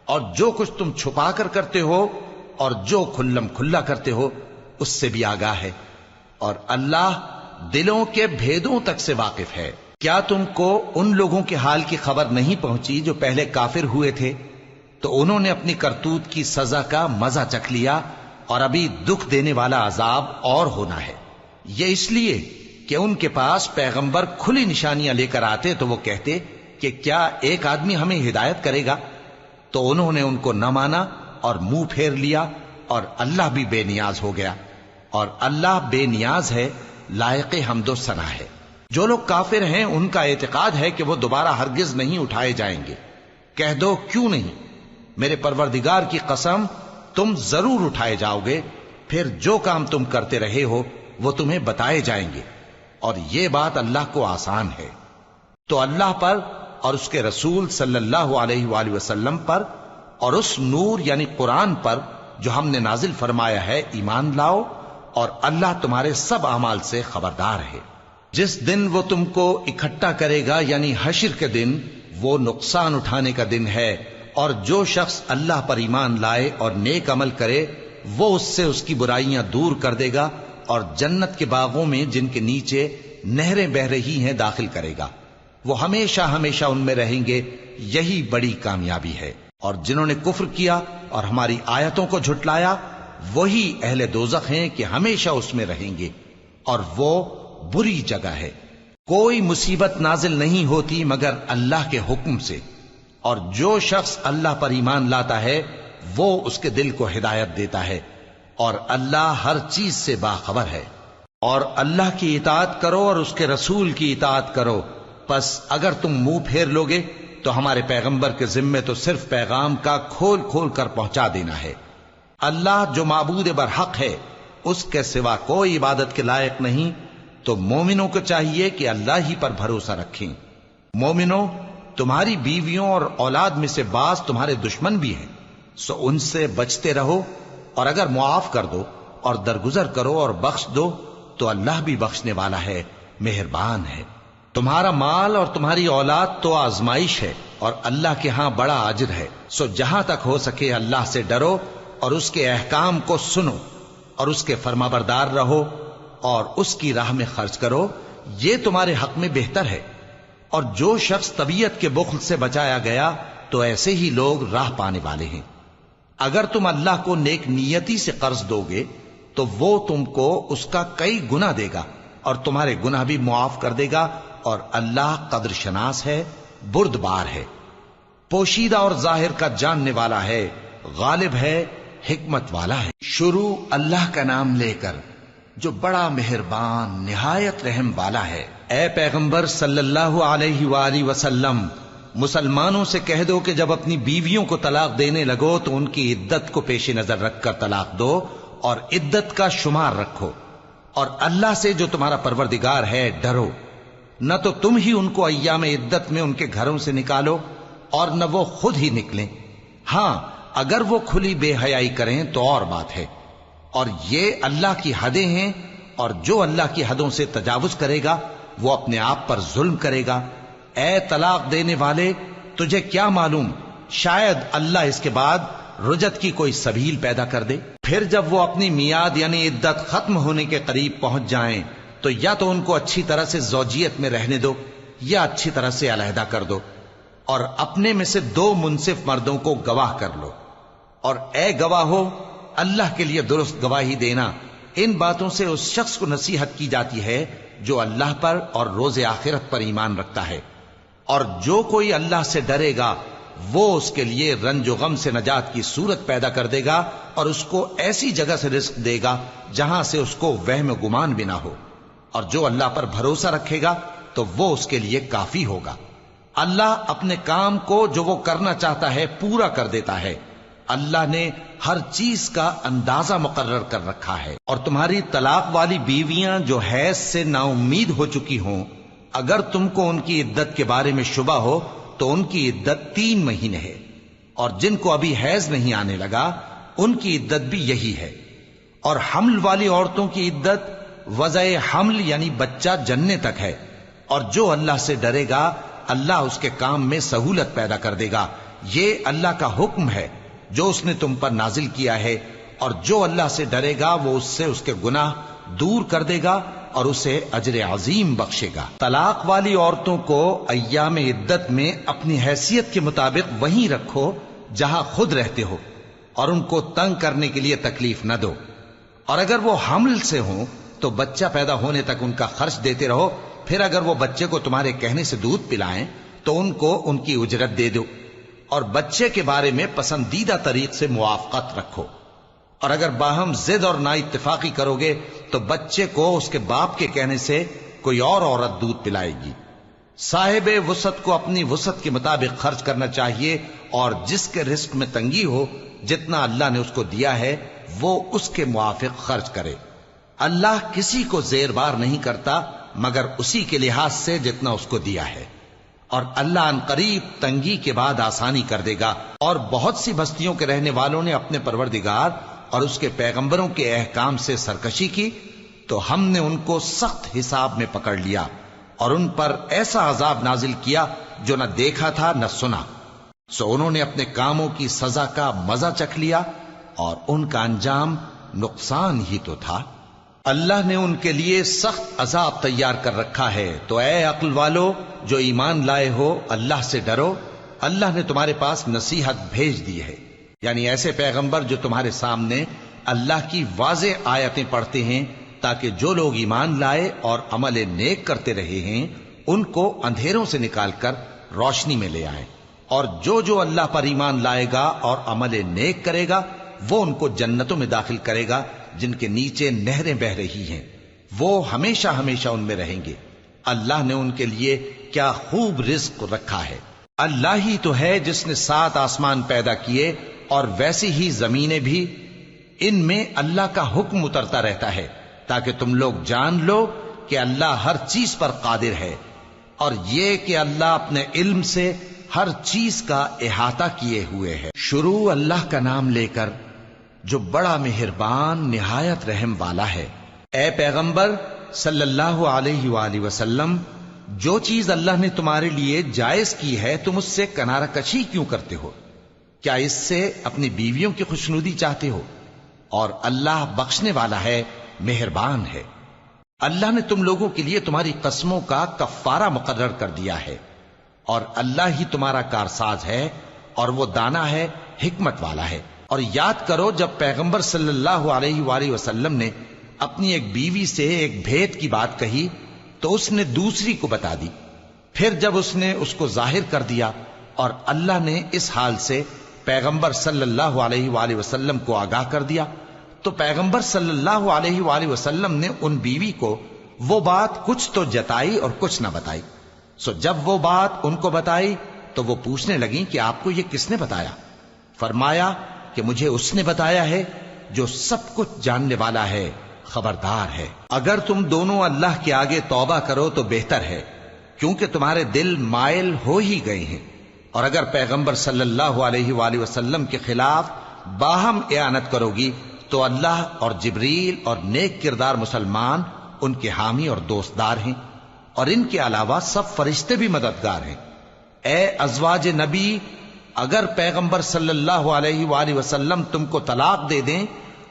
اور جو کچھ تم چھپا کر کرتے ہو اور جو کھلم کھلا کرتے ہو اس سے بھی آگاہ ہے، اور اللہ دلوں کے بھیدوں تک سے واقف ہے۔ کیا تم کو ان لوگوں کے حال کی خبر نہیں پہنچی جو پہلے کافر ہوئے تھے؟ تو انہوں نے اپنی کرتوت کی سزا کا مزہ چکھ لیا، اور ابھی دکھ دینے والا عذاب اور ہونا ہے۔ یہ اس لیے کہ ان کے پاس پیغمبر کھلی نشانیاں لے کر آتے تو وہ کہتے کہ کیا ایک آدمی ہمیں ہدایت کرے گا؟ تو انہوں نے ان کو نہ مانا اور منہ پھیر لیا، اور اللہ بھی بے نیاز ہو گیا، اور اللہ بے نیاز ہے، لائق حمد و ثنا ہے۔ جو لوگ کافر ہیں ان کا اعتقاد ہے کہ وہ دوبارہ ہرگز نہیں اٹھائے جائیں گے۔ کہہ دو کیوں نہیں؟ میرے پروردگار کی قسم تم ضرور اٹھائے جاؤ گے، پھر جو کام تم کرتے رہے ہو وہ تمہیں بتائے جائیں گے، اور یہ بات اللہ کو آسان ہے۔ تو اللہ پر اور اس کے رسول صلی اللہ علیہ وآلہ وسلم پر اور اس نور یعنی قرآن پر جو ہم نے نازل فرمایا ہے ایمان لاؤ، اور اللہ تمہارے سب اعمال سے خبردار ہے۔ جس دن وہ تم کو اکٹھا کرے گا یعنی حشر کے دن، وہ نقصان اٹھانے کا دن ہے، اور جو شخص اللہ پر ایمان لائے اور نیک عمل کرے وہ اس سے اس کی برائیاں دور کر دے گا، اور جنت کے باغوں میں جن کے نیچے نہریں بہ رہی ہیں داخل کرے گا۔ وہ ہمیشہ ہمیشہ ان میں رہیں گے، یہی بڑی کامیابی ہے۔ اور جنہوں نے کفر کیا اور ہماری آیتوں کو جھٹلایا وہی اہل دوزخ ہیں کہ ہمیشہ اس میں رہیں گے، اور وہ بری جگہ ہے۔ کوئی مصیبت نازل نہیں ہوتی مگر اللہ کے حکم سے، اور جو شخص اللہ پر ایمان لاتا ہے وہ اس کے دل کو ہدایت دیتا ہے، اور اللہ ہر چیز سے باخبر ہے۔ اور اللہ کی اطاعت کرو اور اس کے رسول کی اطاعت کرو، پس اگر تم منہ پھیر لوگے تو ہمارے پیغمبر کے ذمے تو صرف پیغام کا کھول کھول کر پہنچا دینا ہے۔ اللہ جو معبود برحق ہے اس کے سوا کوئی عبادت کے لائق نہیں، تو مومنوں کو چاہیے کہ اللہ ہی پر بھروسہ رکھیں۔ مومنوں، تمہاری بیویوں اور اولاد میں سے بعض تمہارے دشمن بھی ہیں، سو ان سے بچتے رہو، اور اگر معاف کر دو اور درگزر کرو اور بخش دو تو اللہ بھی بخشنے والا ہے، مہربان ہے۔ تمہارا مال اور تمہاری اولاد تو آزمائش ہے، اور اللہ کے ہاں بڑا اجر ہے، سو جہاں تک ہو سکے اللہ سے ڈرو اور اس کے احکام کو سنو، اور اس کے فرمانبردار رہو، اور اس کی راہ میں خرچ کرو، یہ تمہارے حق میں بہتر ہے۔ اور جو شخص طبیعت کے بخل سے بچایا گیا تو ایسے ہی لوگ راہ پانے والے ہیں۔ اگر تم اللہ کو نیک نیتی سے قرض دو گے تو وہ تم کو اس کا کئی گنا دے گا، اور تمہارے گناہ بھی معاف کر دے گا، اور اللہ قدر شناس ہے، بردبار ہے، پوشیدہ اور ظاہر کا جاننے والا ہے، غالب ہے، حکمت والا ہے۔ شروع اللہ کا نام لے کر جو بڑا مہربان نہایت رحم والا ہے۔ اے پیغمبر صلی اللہ علیہ وآلہ وسلم، مسلمانوں سے کہہ دو کہ جب اپنی بیویوں کو طلاق دینے لگو تو ان کی عدت کو پیش نظر رکھ کر طلاق دو اور عدت کا شمار رکھو، اور اللہ سے جو تمہارا پروردگار ہے ڈرو، نہ تو تم ہی ان کو ایام عدت میں ان کے گھروں سے نکالو اور نہ وہ خود ہی نکلیں، ہاں اگر وہ کھلی بے حیائی کریں تو اور بات ہے، اور یہ اللہ کی حدیں ہیں، اور جو اللہ کی حدوں سے تجاوز کرے گا وہ اپنے آپ پر ظلم کرے گا۔ اے طلاق دینے والے، تجھے کیا معلوم شاید اللہ اس کے بعد رجعت کی کوئی سبیل پیدا کر دے۔ پھر جب وہ اپنی میعاد یعنی عدت ختم ہونے کے قریب پہنچ جائیں تو یا تو ان کو اچھی طرح سے زوجیت میں رہنے دو یا اچھی طرح سے علیحدہ کر دو، اور اپنے میں سے 2 منصف مردوں کو گواہ کر لو، اور اے گواہو اللہ کے لیے درست گواہی دینا۔ ان باتوں سے اس شخص کو نصیحت کی جاتی ہے جو اللہ پر اور روز آخرت پر ایمان رکھتا ہے، اور جو کوئی اللہ سے ڈرے گا وہ اس کے لیے رنج و غم سے نجات کی صورت پیدا کر دے گا، اور اس کو ایسی جگہ سے رزق دے گا جہاں سے اس کو وہم و گمان بھی نہ ہو، اور جو اللہ پر بھروسہ رکھے گا تو وہ اس کے لیے کافی ہوگا۔ اللہ اپنے کام کو جو وہ کرنا چاہتا ہے پورا کر دیتا ہے۔ اللہ نے ہر چیز کا اندازہ مقرر کر رکھا ہے۔ اور تمہاری طلاق والی بیویاں جو حیض سے نا امید ہو چکی ہوں، اگر تم کو ان کی عدت کے بارے میں شبہ ہو تو ان کی عدت 3 مہینے ہے، اور جن کو ابھی حیض نہیں آنے لگا ان کی عدت بھی یہی ہے۔ اور حمل والی عورتوں کی عدت وضع حمل یعنی بچہ جننے تک ہے، اور جو اللہ سے ڈرے گا اللہ اس کے کام میں سہولت پیدا کر دے گا۔ یہ اللہ کا حکم ہے جو اس نے تم پر نازل کیا ہے، اور جو اللہ سے ڈرے گا وہ اس سے اس کے گناہ دور کر دے گا اور اسے اجر عظیم بخشے گا۔ طلاق والی عورتوں کو ایام عدت میں اپنی حیثیت کے مطابق وہیں رکھو جہاں خود رہتے ہو، اور ان کو تنگ کرنے کے لیے تکلیف نہ دو، اور اگر وہ حمل سے ہوں تو بچہ پیدا ہونے تک ان کا خرچ دیتے رہو، پھر اگر وہ بچے کو تمہارے کہنے سے دودھ پلائیں تو ان کو ان کی اجرت دے دو، اور بچے کے بارے میں پسندیدہ طریق سے موافقت رکھو، اور اگر باہم ضد اور نا اتفاقی کرو گے تو بچے کو اس کے باپ کے کہنے سے کوئی اور عورت دودھ پلائے گی۔ صاحب وسعت کو اپنی وسعت کے مطابق خرچ کرنا چاہیے، اور جس کے رزق میں تنگی ہو جتنا اللہ نے اس کو دیا ہے وہ اس کے موافق خرچ کرے۔ اللہ کسی کو زیر بار نہیں کرتا مگر اسی کے لحاظ سے جتنا اس کو دیا ہے، اور اللہ ان قریب تنگی کے بعد آسانی کر دے گا۔ اور بہت سی بستیوں کے رہنے والوں نے اپنے پروردگار اور اس کے پیغمبروں کے احکام سے سرکشی کی تو ہم نے ان کو سخت حساب میں پکڑ لیا، اور ان پر ایسا عذاب نازل کیا جو نہ دیکھا تھا نہ سنا، سو انہوں نے اپنے کاموں کی سزا کا مزہ چکھ لیا، اور ان کا انجام نقصان ہی تو تھا۔ اللہ نے ان کے لیے سخت عذاب تیار کر رکھا ہے، تو اے عقل والو جو ایمان لائے ہو اللہ سے ڈرو۔ اللہ نے تمہارے پاس نصیحت بھیج دی ہے، یعنی ایسے پیغمبر جو تمہارے سامنے اللہ کی واضح آیتیں پڑھتے ہیں تاکہ جو لوگ ایمان لائے اور عمل نیک کرتے رہے ہیں ان کو اندھیروں سے نکال کر روشنی میں لے آئیں، اور جو اللہ پر ایمان لائے گا اور عمل نیک کرے گا وہ ان کو جنتوں میں داخل کرے گا جن کے نیچے نہریں بہ رہی ہیں، وہ ہمیشہ ہمیشہ ان میں رہیں گے۔ اللہ نے ان کے لیے کیا خوب رزق رکھا ہے۔ اللہ ہی تو ہے جس نے 7 آسمان پیدا کیے اور ویسی ہی زمینیں بھی، ان میں اللہ کا حکم اترتا رہتا ہے تاکہ تم لوگ جان لو کہ اللہ ہر چیز پر قادر ہے، اور یہ کہ اللہ اپنے علم سے ہر چیز کا احاطہ کیے ہوئے ہے۔ شروع اللہ کا نام لے کر جو بڑا مہربان نہایت رحم والا ہے۔ اے پیغمبر صلی اللہ علیہ وآلہ وسلم، جو چیز اللہ نے تمہارے لیے جائز کی ہے تم اس سے کنارہ کشی کیوں کرتے ہو؟ کیا اس سے اپنی بیویوں کی خوشنودی چاہتے ہو؟ اور اللہ بخشنے والا ہے، مہربان ہے۔ اللہ نے تم لوگوں کے لیے تمہاری قسموں کا کفارہ مقرر کر دیا ہے، اور اللہ ہی تمہارا کارساز ہے، اور وہ دانا ہے، حکمت والا ہے۔ اور یاد کرو جب پیغمبر صلی اللہ علیہ وآلہ وسلم نے اپنی ایک بیوی سے ایک بھید کی بات کہی تو اس نے دوسری کو بتا دی، پھر جب اس نے اس کو ظاہر کر دیا اور اللہ نے اس حال سے پیغمبر صلی اللہ علیہ وآلہ وسلم کو آگاہ کر دیا تو پیغمبر صلی اللہ علیہ وآلہ وسلم نے ان بیوی کو وہ بات کچھ تو جتائی اور کچھ نہ بتائی۔ سو جب وہ بات ان کو بتائی تو وہ پوچھنے لگیں کہ آپ کو یہ کس نے بتایا؟ فرمایا کہ مجھے اس نے بتایا ہے جو سب کچھ جاننے والا ہے، خبردار ہے۔ اگر تم دونوں اللہ کے آگے توبہ کرو تو بہتر ہے، کیونکہ تمہارے دل مائل ہو ہی گئے ہیں، اور اگر پیغمبر صلی اللہ علیہ وآلہ وسلم کے خلاف باہم اعانت کرو گی تو اللہ اور جبریل اور نیک کردار مسلمان ان کے حامی اور دوستدار ہیں، اور ان کے علاوہ سب فرشتے بھی مددگار ہیں۔ اے ازواج نبی، اگر پیغمبر صلی اللہ علیہ وآلہ وسلم تم کو طلاق دے دیں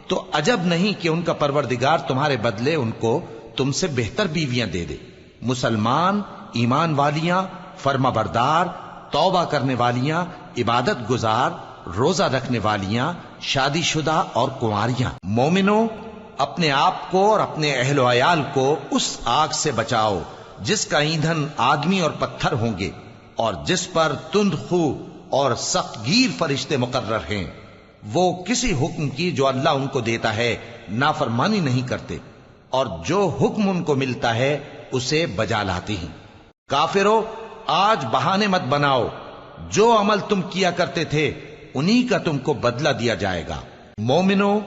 تو عجب نہیں کہ ان کا پروردگار تمہارے بدلے ان کو تم سے بہتر بیویاں دے دے، مسلمان، ایمان والیاں، فرما بردار، توبہ کرنے والیاں، عبادت گزار، روزہ رکھنے والیاں، شادی شدہ اور کنواریاں۔ مومنوں، اپنے آپ کو اور اپنے اہل و عیال کو اس آگ سے بچاؤ جس کا ایندھن آدمی اور پتھر ہوں گے، اور جس پر تند خو اور سخت گیر فرشتے مقرر ہیں۔ وہ کسی حکم کی جو اللہ ان کو دیتا ہے نافرمانی نہیں کرتے، اور جو حکم ان کو ملتا ہے اسے بجا لاتے ہیں۔ کافرو، آج بہانے مت بناؤ، جو عمل تم کیا کرتے تھے انہی کا تم کو بدلہ دیا جائے گا۔ مومنو،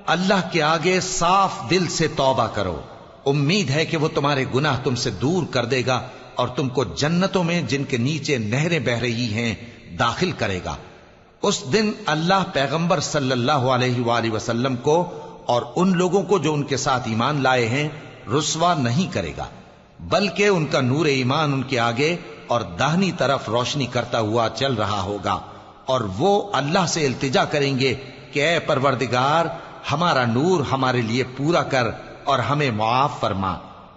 اللہ کے آگے صاف دل سے توبہ کرو، امید ہے کہ وہ تمہارے گناہ تم سے دور کر دے گا اور تم کو جنتوں میں جن کے نیچے نہریں بہ رہی ہیں داخل کرے گا۔ اس دن اللہ پیغمبر صلی اللہ علیہ وآلہ وسلم کو اور ان لوگوں کو جو ان کے ساتھ ایمان لائے ہیں رسوا نہیں کرے گا، بلکہ ان کا نور ایمان ان کے آگے اور داہنی طرف روشنی کرتا ہوا چل رہا ہوگا، اور وہ اللہ سے التجا کریں گے کہ اے پروردگار، ہمارا نور ہمارے لیے پورا کر اور ہمیں معاف فرما،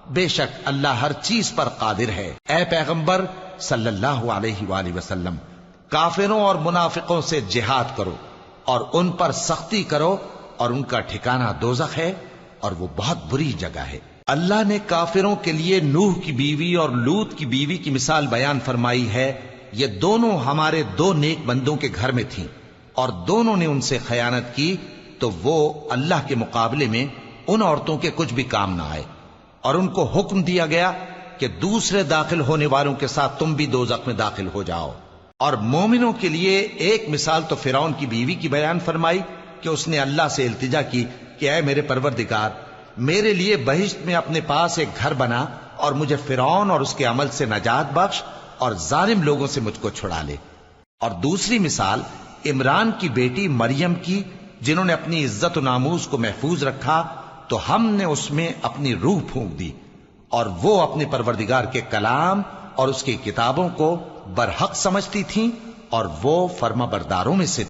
بے شک اللہ ہر چیز پر قادر ہے۔ اے پیغمبر صلی اللہ علیہ وآلہ وسلم، کافروں اور منافقوں سے جہاد کرو اور ان پر سختی کرو، اور ان کا ٹھکانہ دوزخ ہے اور وہ بہت بری جگہ ہے۔ اللہ نے کافروں کے لیے نوح کی بیوی اور لوط کی بیوی کی مثال بیان فرمائی ہے۔ یہ دونوں ہمارے دو نیک بندوں کے گھر میں تھیں، اور دونوں نے ان سے خیانت کی تو وہ اللہ کے مقابلے میں ان عورتوں کے کچھ بھی کام نہ آئے، اور ان کو حکم دیا گیا کہ دوسرے داخل ہونے والوں کے ساتھ تم بھی دوزخ میں داخل ہو جاؤ۔ اور مومنوں کے لیے ایک مثال تو فرعون کی بیوی کی بیان فرمائی کہ اس نے اللہ سے التجا کی کہ اے میرے پروردگار، میرے لیے بہشت میں اپنے پاس ایک گھر بنا اور مجھے فرعون اور اس کے عمل سے نجات بخش اور ظالم لوگوں سے مجھ کو چھڑا لے۔ اور دوسری مثال عمران کی بیٹی مریم کی، جنہوں نے اپنی عزت و ناموس کو محفوظ رکھا تو ہم نے اس میں اپنی روح پھونک دی، اور وہ اپنے پروردگار کے کلام اور اس کی کتابوں کو برحق سمجھتی تھیں، اور وہ فرما برداروں میں سے